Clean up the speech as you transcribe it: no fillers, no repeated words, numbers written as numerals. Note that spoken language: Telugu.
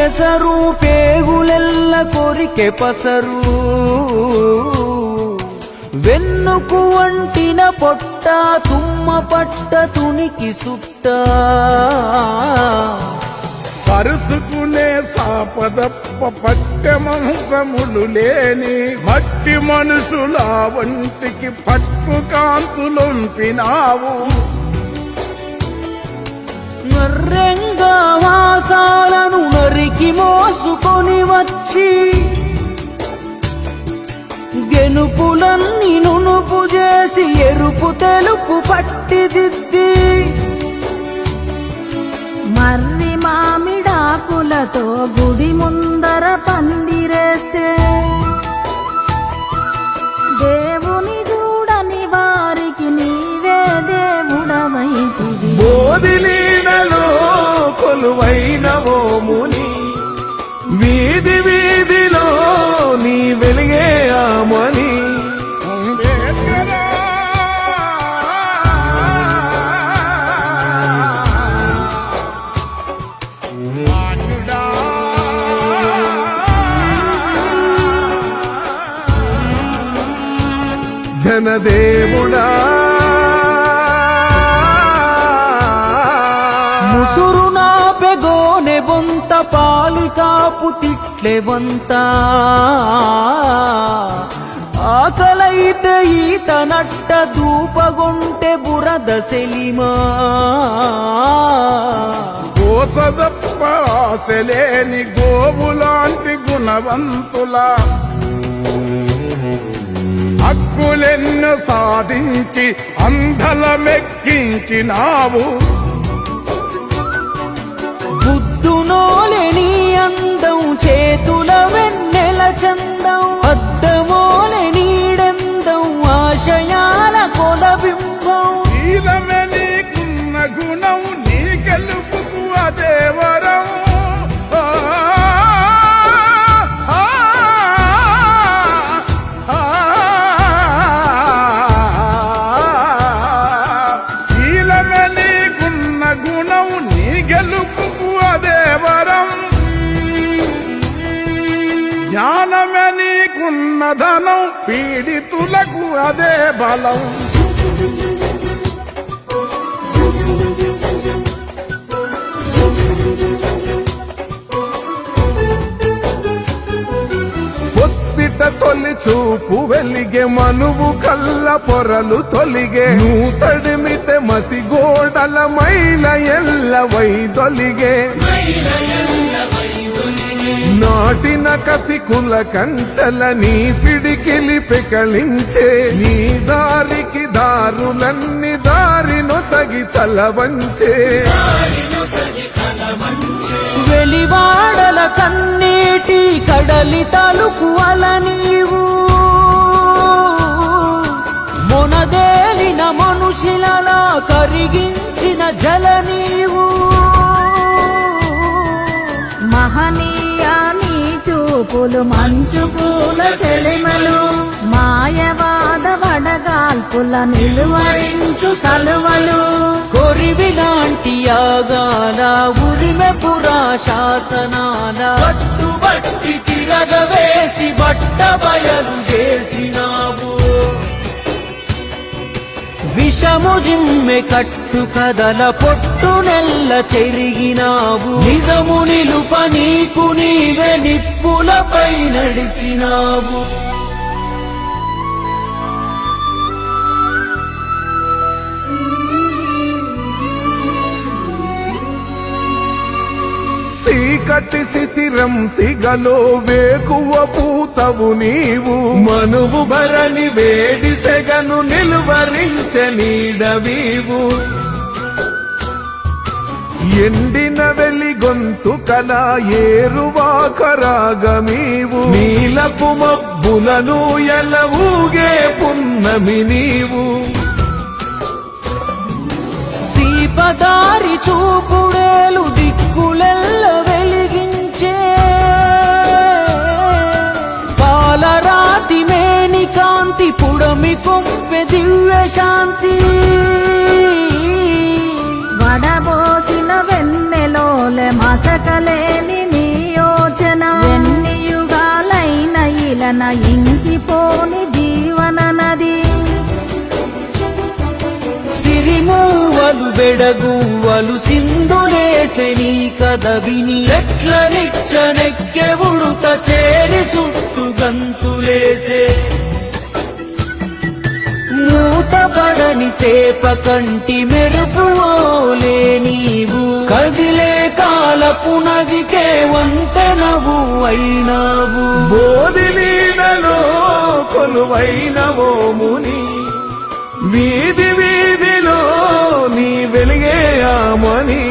ఎసరు పేగులెల్ల కొరికె పసరు వెన్నుకు వంటిన పొట్ట తుమ్మ పట్ట తునికి సుట్ట పరుసుకునే సాపదప్ప పట్టె మంచములు లేని మట్టి మనుషుల వంటికి పట్టు కాంతులొంపినావు నర్రెంగా వాసాలను నరికి మోసుకొని వచ్చి గెనుపులన్నీ నునుపు చేసి ఎరుపు తెలుపు పట్టిదిద్ది మర్రి మామిడాకులతో గుడి ముందర పందిరేస్తే దేవుని చూడని వారికి నీవే దేవుడవైతివి బోధిలీనలో కొలువైన ఓ ముని వీధి వీధిలో నీ వెలిగే ఆమని అంబేద్కరా మాన్యుడా జనదేవుడా ముసురు నాపెగోనె బొంత పాలికాపు తిట్లెవంత ఆకలైతే ఈత నట్ట దూపగొంటె బురద సెలిమా కోసదప్ప ఆశలేని గోవులాంటి గుణవంతుల హక్కులెన్ను సాధించి అంధలమెక్కించినావు బుద్ధునోలె నీ అందం చేతుల వెన్నెల చందం అద్దమోలె నీడెందం ఆశయాల కొలబింబం శీలమే నీకున్న గుణం నీ గెలుపుకు అదే వరం శీలమే నీకున్న గుణం నీ గెలుపుకు అదే వరం జ్ఞానమే నీకున్న ధనం పీడితులకు అదే బలం పొత్తిట తొలి చూపు వెలిగే మనువు కల్ల పొరలు తొలిగే నువ్వు తడిమితే మసిగోడల మైల ఎల్ల వైదొలిగే నాటిన కసికుల కంచల నీ పిడికిలి పెకలించే నీ దారికి దారులన్నీ దారి నొసగి తల వంచే వెలివాడల కన్నీటి కడలి తలుపు అల నీవు మొనదేలిన మనుషులలా కరిగించిన జల నీవు మహనీయా నీ చూపులు మంచు పూల సెలిమలు మాయవాద వడగాల్పుల నిలువరించు సలువలు కొరివిలాంటి యాగాల ఉరిమె పురా శాసనాల పట్టుబట్టి తిరగవేసి బట్ట బయలు చేసినావు విషము జిమ్మె కట్టు కదల పొట్టు నెల్ల చెరిగినావు నిజము నిలుప నీకు నీవే నిప్పులపై నడిచినావు చీకటి శిశిరం సిగలో వేకువ పూతవు నీవు మనువు భరణి వేడి సెగను నిలువరించె నీడవీవు ఎండిన వెలి గొంతు కల ఏరువాకరాగమీవు నీలపు మబ్బులను ఎలవూగే పున్నమి నీవు దీపదారి చూపుడేలు దిక్కులెల్ల వెలిగించే పాలరాతి మేని కాంతి పుడమి కొంపె దివ్య శాంతి వడబోసిన వెన్నెలోలె మసకలేని నీ వెంటన ఇంకిపోని జీవన నది సిరిమూవలు బెడగువ్వలు సింధులేసె నీ కథ విని చెట్ల నిచ్చనెక్కె ఉడుత చేరి సుట్టు గంతులేసే మూతపడని సేప కంటి మెరుపువోలే నీవు కదిలే కాలపు నదికే వంతెనవు అయినావు బోధి నీడలో కొలువైనవో ముని వీధి వీధిలో నీ వెలిగే ఆమని